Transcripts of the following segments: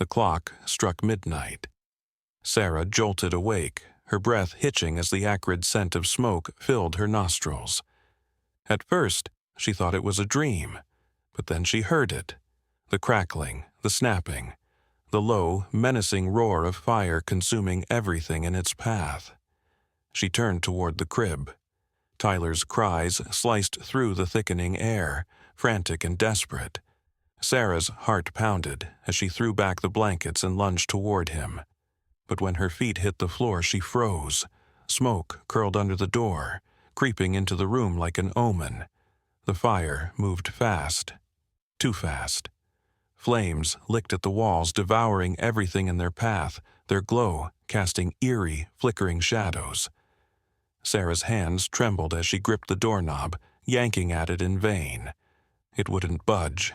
clock struck midnight. Sarah jolted awake, her breath hitching as the acrid scent of smoke filled her nostrils. At first, she thought it was a dream, but then she heard it. The crackling, the snapping, the low, menacing roar of fire consuming everything in its path. She turned toward the crib. Tyler's cries sliced through the thickening air, frantic and desperate. Sarah's heart pounded as she threw back the blankets and lunged toward him. But when her feet hit the floor, she froze. Smoke curled under the door, creeping into the room like an omen. The fire moved fast. Too fast. Flames licked at the walls, devouring everything in their path, their glow casting eerie, flickering shadows. Sarah's hands trembled as she gripped the doorknob, yanking at it in vain. It wouldn't budge.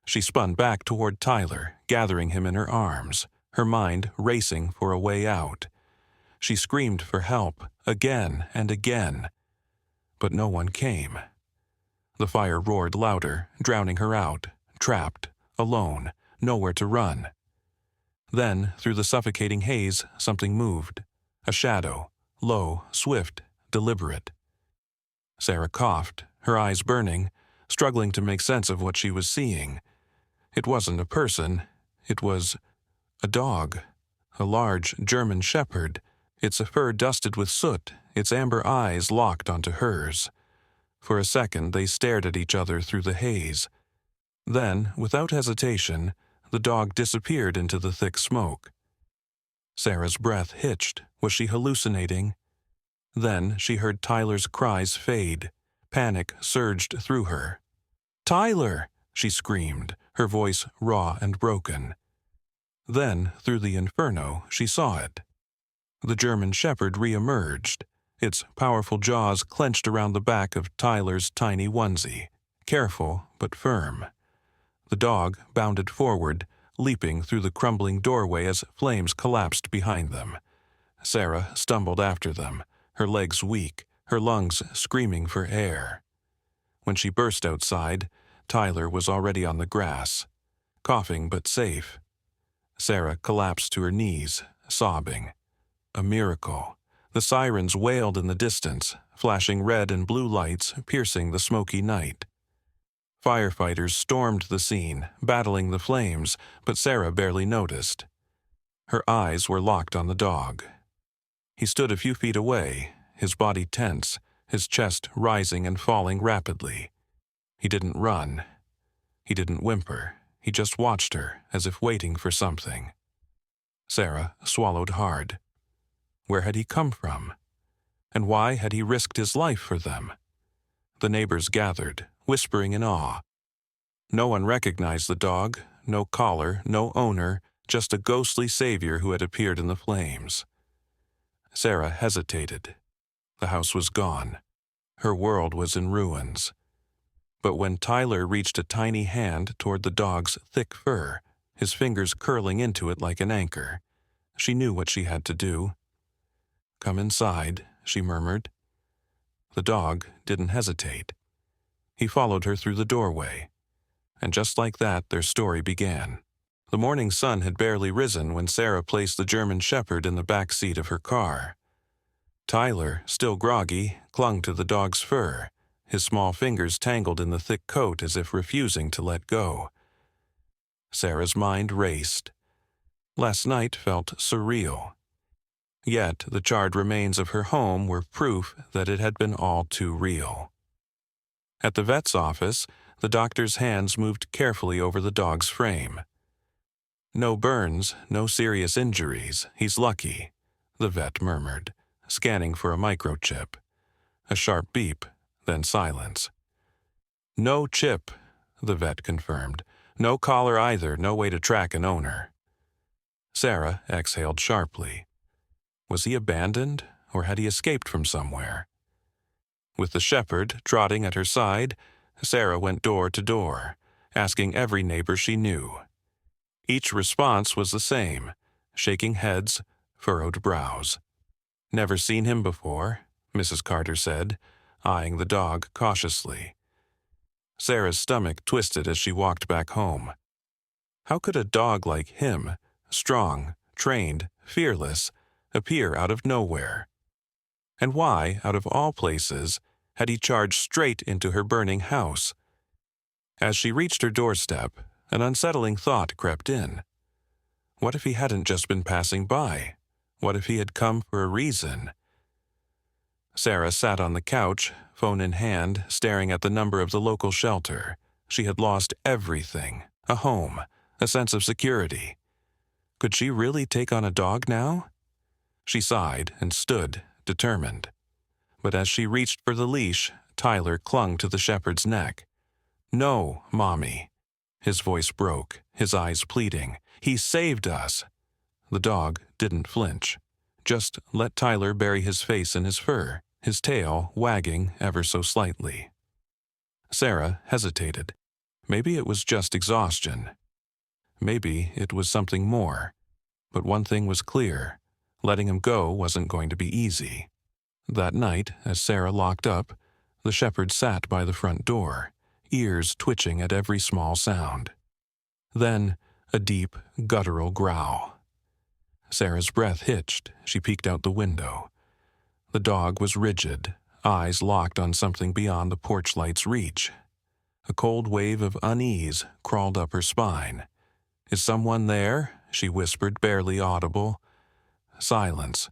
She spun back toward Tyler, gathering him in her arms, her mind racing for a way out. She screamed for help, again and again. But no one came. The fire roared louder, drowning her out, trapped, alone, nowhere to run. Then, through the suffocating haze, something moved. A shadow, low, swift, deliberate. Sarah coughed, her eyes burning, struggling to make sense of what she was seeing. It wasn't a person. It was a dog, a large German shepherd, its fur dusted with soot, its amber eyes locked onto hers. For a second they stared at each other through the haze. Then, without hesitation, the dog disappeared into the thick smoke. Sarah's breath hitched. Was she hallucinating? Then she heard Tyler's cries fade. Panic surged through her. "Tyler!" she screamed, her voice raw and broken. Then, through the inferno, she saw it. The German shepherd re-emerged, its powerful jaws clenched around the back of Tyler's tiny onesie, careful but firm. The dog bounded forward, leaping through the crumbling doorway as flames collapsed behind them. Sarah stumbled after them, her legs weak, her lungs screaming for air. When she burst outside, Tyler was already on the grass, coughing but safe. Sarah collapsed to her knees, sobbing. A miracle. The sirens wailed in the distance, flashing red and blue lights piercing the smoky night. Firefighters stormed the scene, battling the flames, but Sarah barely noticed. Her eyes were locked on the dog. He stood a few feet away, his body tense, his chest rising and falling rapidly. He didn't run. He didn't whimper. He just watched her, as if waiting for something. Sarah swallowed hard. Where had he come from? And why had he risked his life for them? The neighbors gathered, whispering in awe. No one recognized the dog, no collar, no owner, just a ghostly savior who had appeared in the flames. Sarah hesitated. The house was gone. Her world was in ruins. But when Tyler reached a tiny hand toward the dog's thick fur, his fingers curling into it like an anchor, she knew what she had to do. "Come inside," she murmured. The dog didn't hesitate. He followed her through the doorway. And just like that, their story began. The morning sun had barely risen when Sarah placed the German shepherd in the back seat of her car. Tyler, still groggy, clung to the dog's fur, his small fingers tangled in the thick coat as if refusing to let go. Sarah's mind raced. Last night felt surreal. Yet the charred remains of her home were proof that it had been all too real. At the vet's office, the doctor's hands moved carefully over the dog's frame. "No burns, no serious injuries. He's lucky," the vet murmured, scanning for a microchip. A sharp beep, then silence. "No chip," the vet confirmed. "No collar either, no way to track an owner." Sarah exhaled sharply. Was he abandoned, or had he escaped from somewhere? With the shepherd trotting at her side, Sarah went door to door, asking every neighbor she knew. Each response was the same, shaking heads, furrowed brows. "Never seen him before," Mrs. Carter said, eyeing the dog cautiously. Sarah's stomach twisted as she walked back home. How could a dog like him, strong, trained, fearless, appear out of nowhere? And why, out of all places, had he charged straight into her burning house? As she reached her doorstep, an unsettling thought crept in. What if he hadn't just been passing by? What if he had come for a reason? Sarah sat on the couch, phone in hand, staring at the number of the local shelter. She had lost everything: a home, a sense of security. Could she really take on a dog now? She sighed and stood, determined. But as she reached for the leash, Tyler clung to the shepherd's neck. "No, Mommy." His voice broke, his eyes pleading. "He saved us." The dog didn't flinch. Just let Tyler bury his face in his fur, his tail wagging ever so slightly. Sarah hesitated. Maybe it was just exhaustion. Maybe it was something more. But one thing was clear: letting him go wasn't going to be easy. That night, as Sarah locked up, the shepherd sat by the front door, ears twitching at every small sound. Then, a deep, guttural growl. Sarah's breath hitched. She peeked out the window. The dog was rigid, eyes locked on something beyond the porch light's reach. A cold wave of unease crawled up her spine. "Is someone there?" she whispered, barely audible. Silence.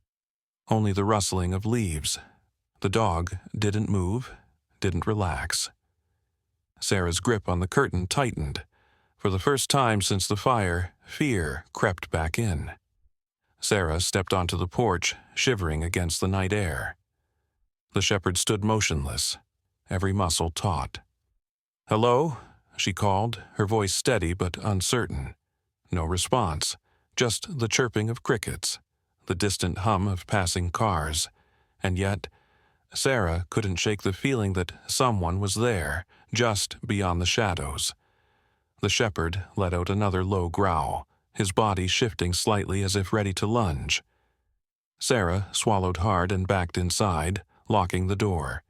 Only the rustling of leaves. The dog didn't move, didn't relax. Sarah's grip on the curtain tightened. For the first time since the fire, fear crept back in. Sarah stepped onto the porch, shivering against the night air. The shepherd stood motionless, every muscle taut. "Hello?" she called, her voice steady but uncertain. No response, just the chirping of crickets, the distant hum of passing cars. And yet, Sarah couldn't shake the feeling that someone was there, just beyond the shadows. The shepherd let out another low growl, his body shifting slightly as if ready to lunge. Sarah swallowed hard and backed inside, locking the door.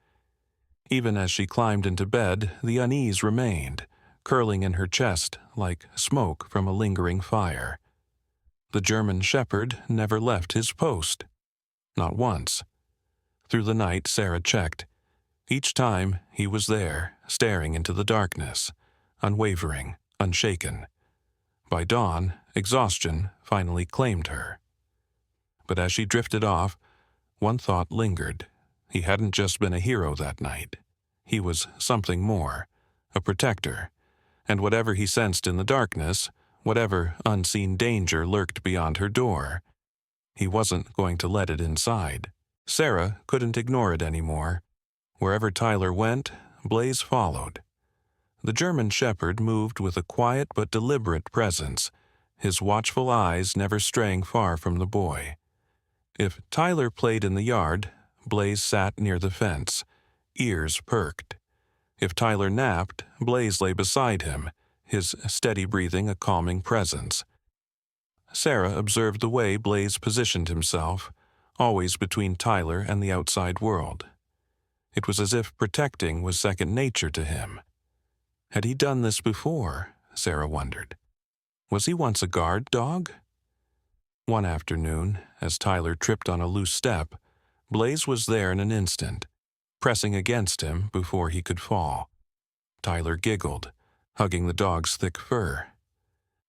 Even as she climbed into bed, the unease remained, curling in her chest like smoke from a lingering fire. The German shepherd never left his post. Not once. Through the night, Sarah checked. Each time, he was there, staring into the darkness, unwavering, unshaken. By dawn, exhaustion finally claimed her. But as she drifted off, one thought lingered. He hadn't just been a hero that night. He was something more, a protector. And whatever he sensed in the darkness, whatever unseen danger lurked beyond her door, he wasn't going to let it inside. Sarah couldn't ignore it anymore. Wherever Tyler went, Blaze followed. The German shepherd moved with a quiet but deliberate presence, his watchful eyes never straying far from the boy. If Tyler played in the yard, Blaze sat near the fence, ears perked. If Tyler napped, Blaze lay beside him, his steady breathing a calming presence. Sarah observed the way Blaze positioned himself, always between Tyler and the outside world. It was as if protecting was second nature to him. Had he done this before? Sarah wondered. Was he once a guard dog? One afternoon, as Tyler tripped on a loose step, Blaze was there in an instant, pressing against him before he could fall. Tyler giggled, hugging the dog's thick fur.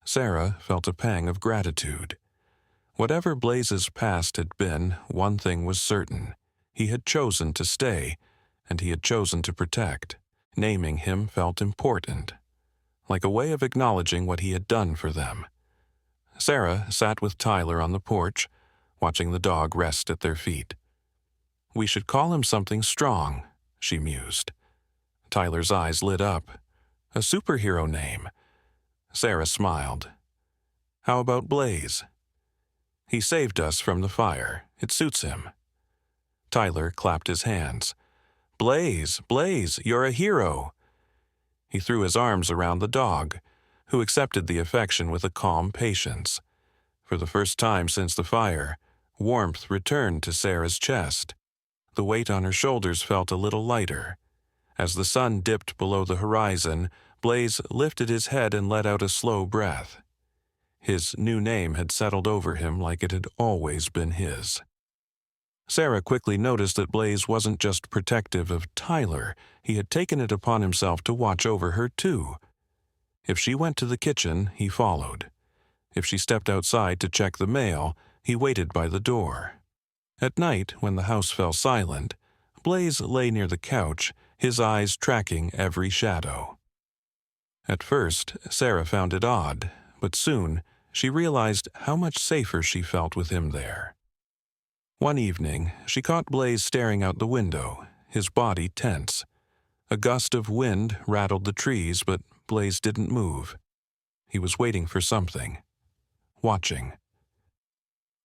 Sarah felt a pang of gratitude. Whatever Blaze's past had been, one thing was certain. He had chosen to stay, and he had chosen to protect. Naming him felt important, like a way of acknowledging what he had done for them. Sarah sat with Tyler on the porch, watching the dog rest at their feet. "We should call him something strong," she mused. Tyler's eyes lit up. "A superhero name." Sarah smiled. "How about Blaze?" "He saved us from the fire. It suits him." Tyler clapped his hands. "Blaze, Blaze, you're a hero." He threw his arms around the dog, who accepted the affection with a calm patience. For the first time since the fire, warmth returned to Sarah's chest. The weight on her shoulders felt a little lighter. As the sun dipped below the horizon, Blaze lifted his head and let out a slow breath. His new name had settled over him like it had always been his. Sarah quickly noticed that Blaze wasn't just protective of Tyler, he had taken it upon himself to watch over her too. If she went to the kitchen, he followed. If she stepped outside to check the mail, he waited by the door. At night, when the house fell silent, Blaze lay near the couch, his eyes tracking every shadow. At first, Sarah found it odd, but soon she realized how much safer she felt with him there. One evening, she caught Blaze staring out the window, his body tense. A gust of wind rattled the trees, but Blaze didn't move. He was waiting for something. Watching.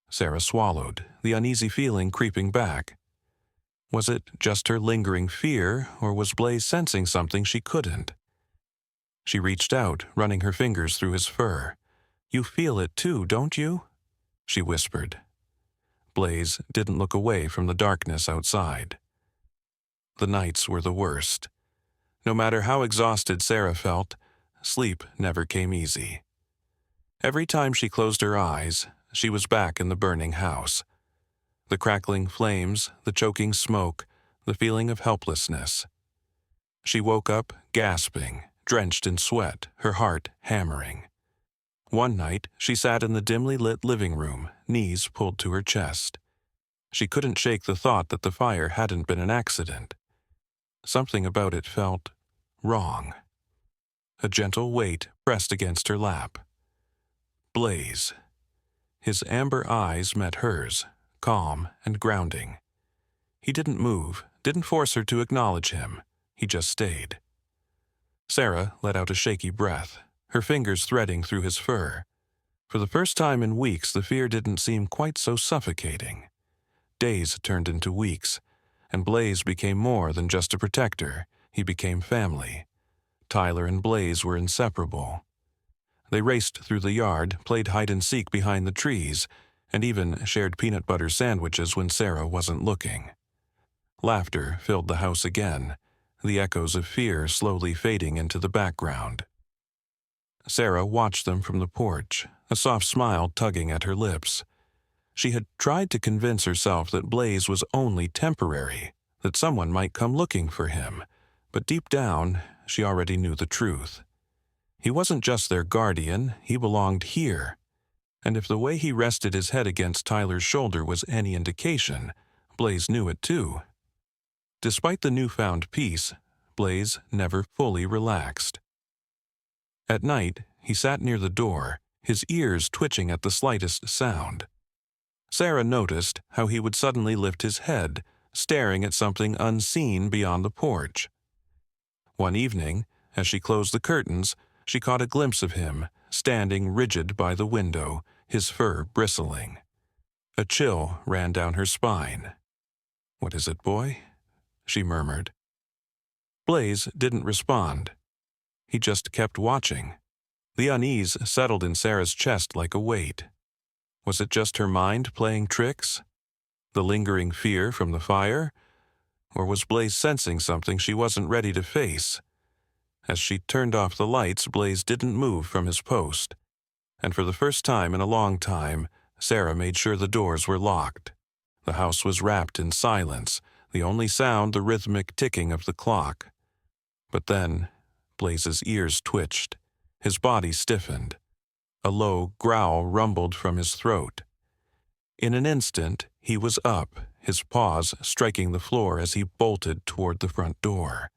Sarah swallowed, the uneasy feeling creeping back. Was it just her lingering fear, or was Blaze sensing something she couldn't? She reached out, running her fingers through his fur. "You feel it too, don't you?" she whispered. Blaze didn't look away from the darkness outside. The nights were the worst. No matter how exhausted Sarah felt, sleep never came easy. Every time she closed her eyes, she was back in the burning house. The crackling flames, the choking smoke, the feeling of helplessness. She woke up gasping, drenched in sweat, her heart hammering. One night, she sat in the dimly lit living room, knees pulled to her chest. She couldn't shake the thought that the fire hadn't been an accident. Something about it felt wrong. A gentle weight pressed against her lap. Blaze. His amber eyes met hers, calm and grounding. He didn't move, didn't force her to acknowledge him. He just stayed. Sarah let out a shaky breath, her fingers threading through his fur. For the first time in weeks, the fear didn't seem quite so suffocating. Days turned into weeks, and Blaze became more than just a protector. He became family. Tyler and Blaze were inseparable. They raced through the yard, played hide-and-seek behind the trees, and even shared peanut butter sandwiches when Sarah wasn't looking. Laughter filled the house again, the echoes of fear slowly fading into the background. Sarah watched them from the porch, a soft smile tugging at her lips. She had tried to convince herself that Blaze was only temporary, that someone might come looking for him, but deep down, she already knew the truth. He wasn't just their guardian, he belonged here. And if the way he rested his head against Tyler's shoulder was any indication, Blaze knew it too. Despite the newfound peace, Blaze never fully relaxed. At night, he sat near the door, his ears twitching at the slightest sound. Sarah noticed how he would suddenly lift his head, staring at something unseen beyond the porch. One evening, as she closed the curtains, she caught a glimpse of him, standing rigid by the window, his fur bristling. A chill ran down her spine. "What is it, boy?" she murmured. Blaze didn't respond. He just kept watching. The unease settled in Sarah's chest like a weight. Was it just her mind playing tricks? The lingering fear from the fire? Or was Blaze sensing something she wasn't ready to face? As she turned off the lights, Blaze didn't move from his post. And for the first time in a long time, Sarah made sure the doors were locked. The house was wrapped in silence, the only sound the rhythmic ticking of the clock. But then, Blaze's ears twitched. His body stiffened. A low growl rumbled from his throat. In an instant, he was up, his paws striking the floor as he bolted toward the front door.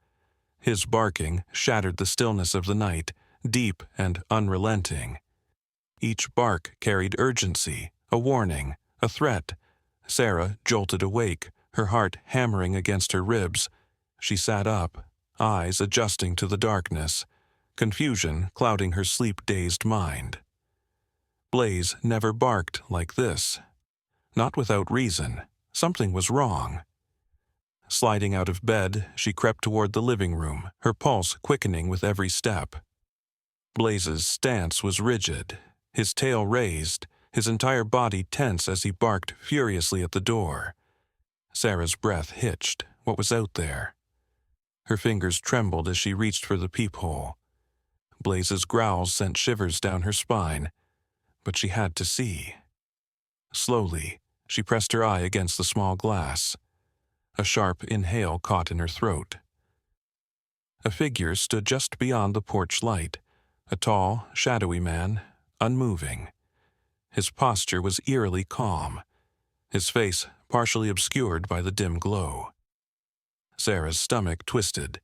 His barking shattered the stillness of the night, deep and unrelenting. Each bark carried urgency, a warning, a threat. Sarah jolted awake, her heart hammering against her ribs. She sat up, eyes adjusting to the darkness, confusion clouding her sleep-dazed mind. Blaze never barked like this. Not without reason. Something was wrong. Sliding out of bed, she crept toward the living room, her pulse quickening with every step. Blaze's stance was rigid, his tail raised, his entire body tense as he barked furiously at the door. Sarah's breath hitched. What was out there? Her fingers trembled as she reached for the peephole. Blaze's growls sent shivers down her spine, but she had to see. Slowly, she pressed her eye against the small glass. A sharp inhale caught in her throat. A figure stood just beyond the porch light, a tall, shadowy man, unmoving. His posture was eerily calm, his face partially obscured by the dim glow. Sarah's stomach twisted.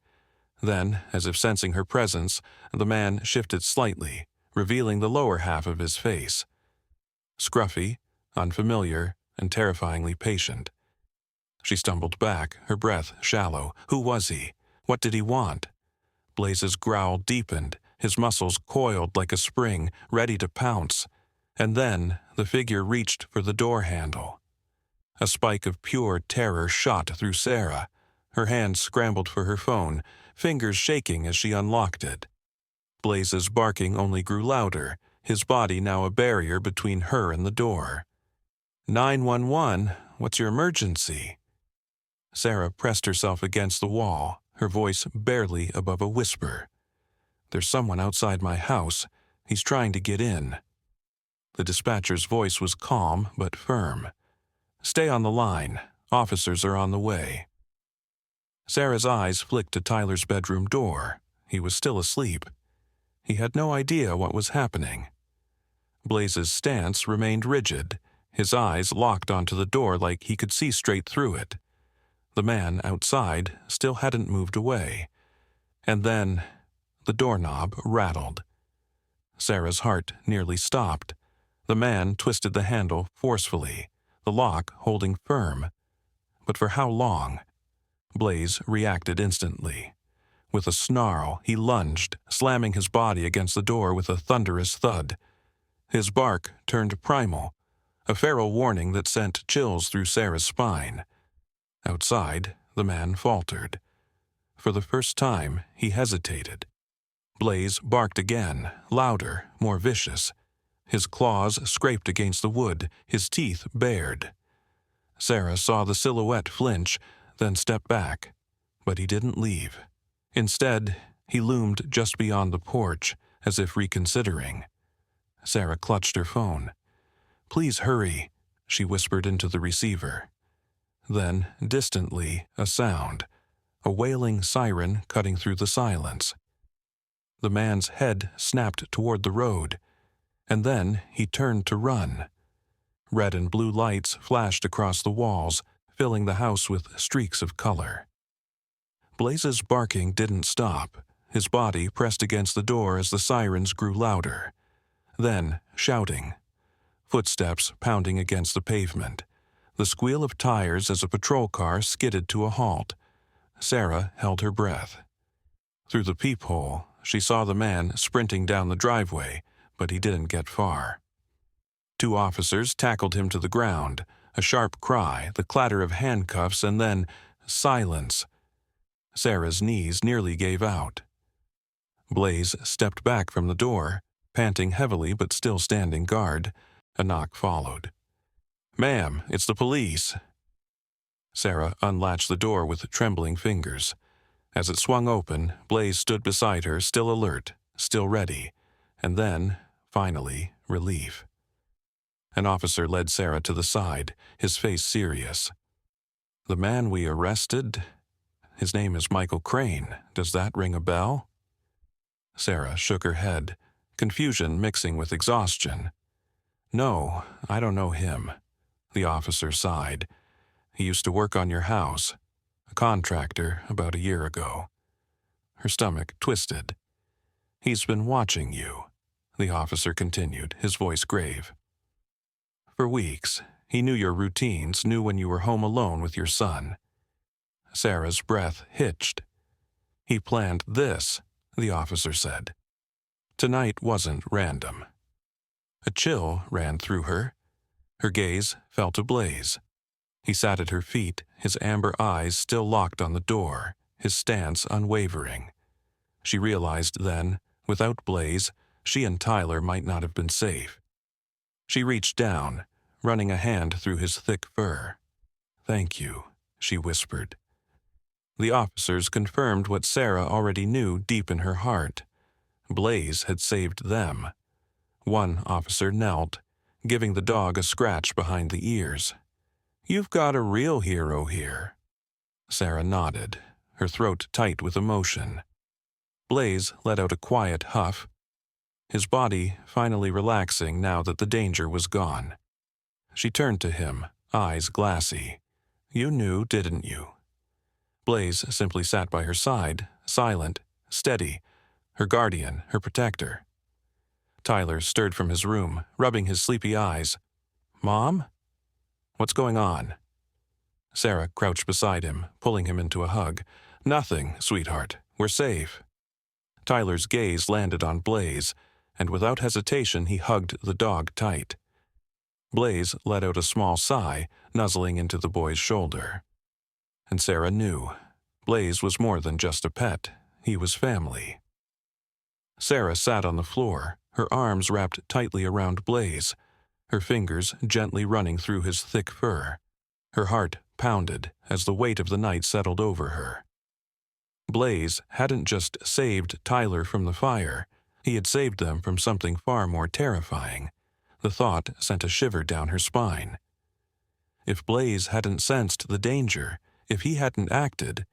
Then, as if sensing her presence, the man shifted slightly, revealing the lower half of his face. Scruffy, unfamiliar, and terrifyingly patient. She stumbled back, her breath shallow. Who was he? What did he want? Blaze's growl deepened, his muscles coiled like a spring, ready to pounce. And then the figure reached for the door handle. A spike of pure terror shot through Sarah. Her hand scrambled for her phone, fingers shaking as she unlocked it. Blaze's barking only grew louder, his body now a barrier between her and the door. 911, what's your emergency? Sarah pressed herself against the wall, her voice barely above a whisper. There's someone outside my house. He's trying to get in. The dispatcher's voice was calm but firm. Stay on the line. Officers are on the way. Sarah's eyes flicked to Tyler's bedroom door. He was still asleep. He had no idea what was happening. Blaze's stance remained rigid, his eyes locked onto the door like he could see straight through it. The man outside still hadn't moved away. And then the doorknob rattled. Sarah's heart nearly stopped. The man twisted the handle forcefully, the lock holding firm. But for how long? Blaze reacted instantly. With a snarl, he lunged, slamming his body against the door with a thunderous thud. His bark turned primal, a feral warning that sent chills through Sarah's spine. Outside, the man faltered. For the first time, he hesitated. Blaze barked again, louder, more vicious. His claws scraped against the wood, his teeth bared. Sarah saw the silhouette flinch, then step back. But he didn't leave. Instead, he loomed just beyond the porch, as if reconsidering. Sarah clutched her phone. "Please hurry," she whispered into the receiver. Then, distantly, a sound, a wailing siren cutting through the silence. The man's head snapped toward the road, and then he turned to run. Red and blue lights flashed across the walls, filling the house with streaks of color. Blaze's barking didn't stop. His body pressed against the door as the sirens grew louder. Then, shouting. Footsteps pounding against the pavement. The squeal of tires as a patrol car skidded to a halt. Sarah held her breath. Through the peephole, she saw the man sprinting down the driveway, but he didn't get far. 2 officers tackled him to the ground, a sharp cry, the clatter of handcuffs, and then silence. Sarah's knees nearly gave out. Blaze stepped back from the door, panting heavily but still standing guard. A knock followed. "Ma'am, it's the police." Sarah unlatched the door with trembling fingers. As it swung open, Blaze stood beside her, still alert, still ready, and then, finally, relief. An officer led Sarah to the side, his face serious. "The man we arrested? His name is Michael Crane. Does that ring a bell?" Sarah shook her head, confusion mixing with exhaustion. "No, I don't know him." The officer sighed. "He used to work on your house. A contractor about a year ago." Her stomach twisted. "He's been watching you," the officer continued, his voice grave. "For weeks, he knew your routines, knew when you were home alone with your son." Sarah's breath hitched. "He planned this," the officer said. Tonight wasn't random. A chill ran through her. Her gaze fell to Blaze. He sat at her feet, his amber eyes still locked on the door, his stance unwavering. She realized then, without Blaze, she and Tyler might not have been safe. She reached down, running a hand through his thick fur. "Thank you," she whispered. The officers confirmed what Sarah already knew deep in her heart. Blaze had saved them. One officer knelt, giving the dog a scratch behind the ears. "You've got a real hero here." Sarah nodded, her throat tight with emotion. Blaze let out a quiet huff, his body finally relaxing now that the danger was gone. She turned to him, eyes glassy. "You knew, didn't you?" Blaze simply sat by her side, silent, steady, her guardian, her protector. Tyler stirred from his room, rubbing his sleepy eyes. "Mom? What's going on?" Sarah crouched beside him, pulling him into a hug. "Nothing, sweetheart. We're safe." Tyler's gaze landed on Blaze, and without hesitation he hugged the dog tight. Blaze let out a small sigh, nuzzling into the boy's shoulder. And Sarah knew. Blaze was more than just a pet. He was family. Sarah sat on the floor, her arms wrapped tightly around Blaze, her fingers gently running through his thick fur. Her heart pounded as the weight of the night settled over her. Blaze hadn't just saved Tyler from the fire, he had saved them from something far more terrifying. The thought sent a shiver down her spine. If Blaze hadn't sensed the danger, if he hadn't acted,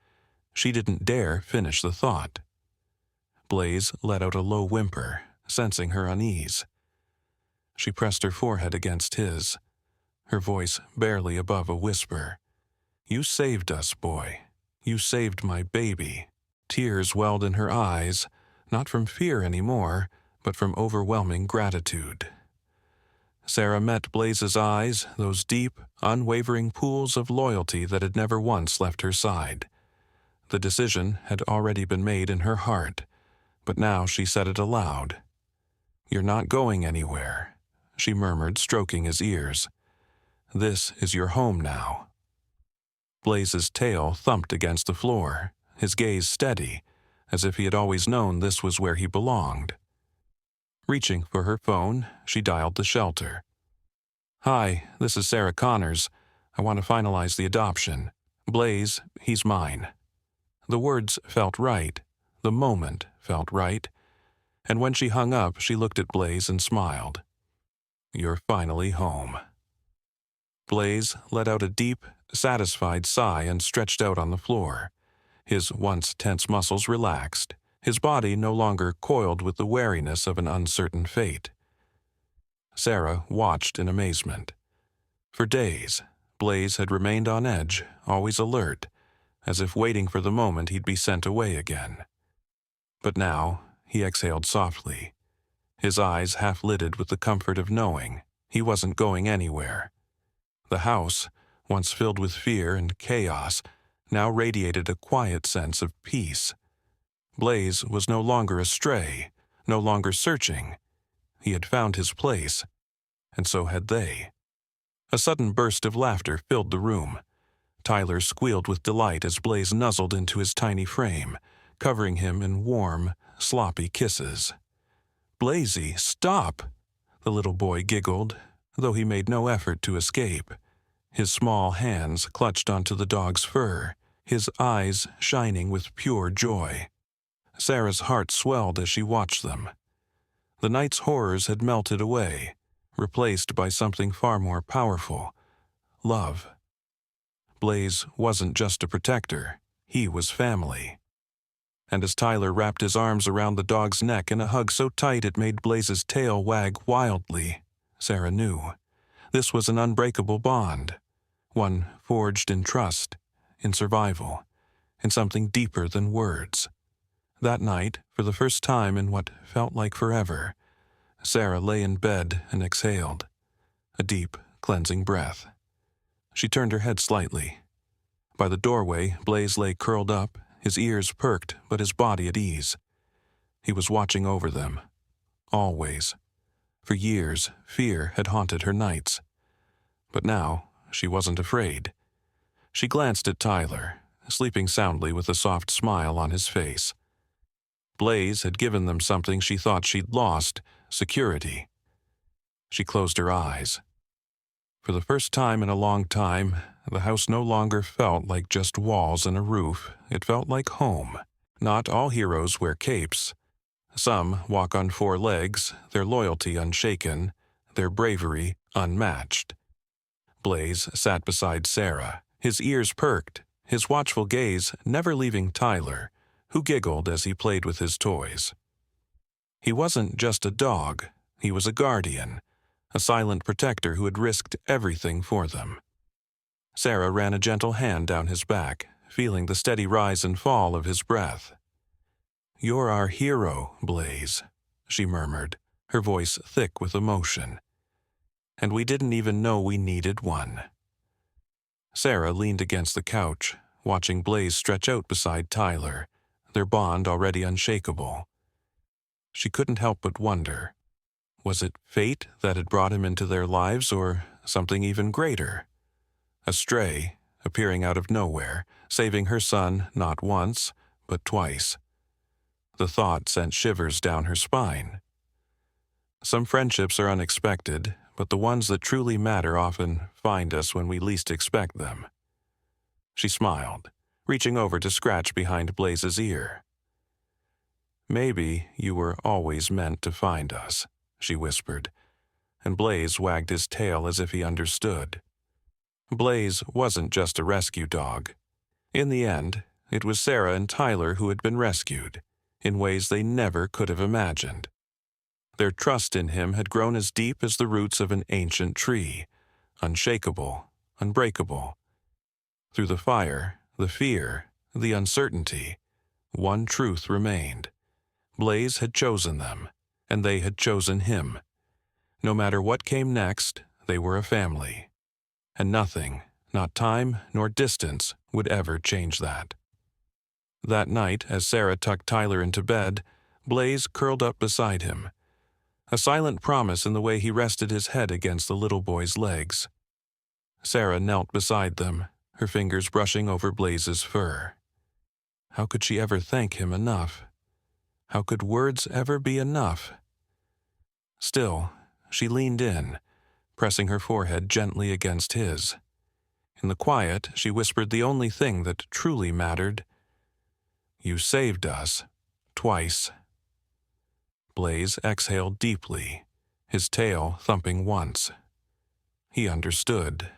she didn't dare finish the thought. Blaze let out a low whimper, sensing her unease. She pressed her forehead against his, her voice barely above a whisper. "You saved us, boy. You saved my baby." Tears welled in her eyes, not from fear anymore, but from overwhelming gratitude. Sarah met Blaze's eyes, those deep, unwavering pools of loyalty that had never once left her side. The decision had already been made in her heart, but now she said it aloud. "You're not going anywhere," she murmured, stroking his ears. "This is your home now." Blaze's tail thumped against the floor, his gaze steady, as if he had always known this was where he belonged. Reaching for her phone, she dialed the shelter. "Hi, this is Sarah Connors. I want to finalize the adoption. Blaze, he's mine." The words felt right. The moment felt right. And when she hung up, she looked at Blaze and smiled. "You're finally home." Blaze let out a deep, satisfied sigh and stretched out on the floor. His once tense muscles relaxed, his body no longer coiled with the wariness of an uncertain fate. Sarah watched in amazement. For days, Blaze had remained on edge, always alert, as if waiting for the moment he'd be sent away again. But now, he exhaled softly, his eyes half-lidded with the comfort of knowing he wasn't going anywhere. The house, once filled with fear and chaos, now radiated a quiet sense of peace. Blaze was no longer a stray, no longer searching. He had found his place, and so had they. A sudden burst of laughter filled the room. Tyler squealed with delight as Blaze nuzzled into his tiny frame, covering him in warm, sloppy kisses. "Blazy, stop!" the little boy giggled, though he made no effort to escape. His small hands clutched onto the dog's fur, his eyes shining with pure joy. Sarah's heart swelled as she watched them. The night's horrors had melted away, replaced by something far more powerful: love. Blaze wasn't just a protector, he was family. And as Tyler wrapped his arms around the dog's neck in a hug so tight it made Blaze's tail wag wildly, Sarah knew this was an unbreakable bond, one forged in trust, in survival, in something deeper than words. That night, for the first time in what felt like forever, Sarah lay in bed and exhaled, a deep, cleansing breath. She turned her head slightly. By the doorway, Blaze lay curled up, his ears perked but his body at ease. He was watching over them. Always. For years, fear had haunted her nights. But now, she wasn't afraid. She glanced at Tyler, sleeping soundly with a soft smile on his face. Blaze had given them something she thought she'd lost: security. She closed her eyes. For the first time in a long time, the house no longer felt like just walls and a roof. It felt like home. Not all heroes wear capes. Some walk on 4 legs, their loyalty unshaken, their bravery unmatched. Blaze sat beside Sarah, his ears perked, his watchful gaze never leaving Tyler, who giggled as he played with his toys. He wasn't just a dog, he was a guardian, a silent protector who had risked everything for them. Sarah ran a gentle hand down his back, feeling the steady rise and fall of his breath. "You're our hero, Blaze," she murmured, her voice thick with emotion. "And we didn't even know we needed one." Sarah leaned against the couch, watching Blaze stretch out beside Tyler, their bond already unshakable. She couldn't help but wonder, was it fate that had brought him into their lives, or something even greater? A stray, appearing out of nowhere, saving her son not once, but twice. The thought sent shivers down her spine. Some friendships are unexpected, but the ones that truly matter often find us when we least expect them. She smiled, reaching over to scratch behind Blaze's ear. "Maybe you were always meant to find us," she whispered, and Blaze wagged his tail as if he understood. Blaze wasn't just a rescue dog. In the end, it was Sarah and Tyler who had been rescued, in ways they never could have imagined. Their trust in him had grown as deep as the roots of an ancient tree, unshakable, unbreakable. Through the fire, the fear, the uncertainty, one truth remained. Blaze had chosen them, and they had chosen him. No matter what came next, they were a family. And nothing, not time nor distance, would ever change that. That night, as Sarah tucked Tyler into bed, Blaze curled up beside him, a silent promise in the way he rested his head against the little boy's legs. Sarah knelt beside them, her fingers brushing over Blaze's fur. How could she ever thank him enough? How could words ever be enough? Still, she leaned in, pressing her forehead gently against his. In the quiet, she whispered the only thing that truly mattered. "You saved us, twice." Blaze exhaled deeply, his tail thumping once. He understood.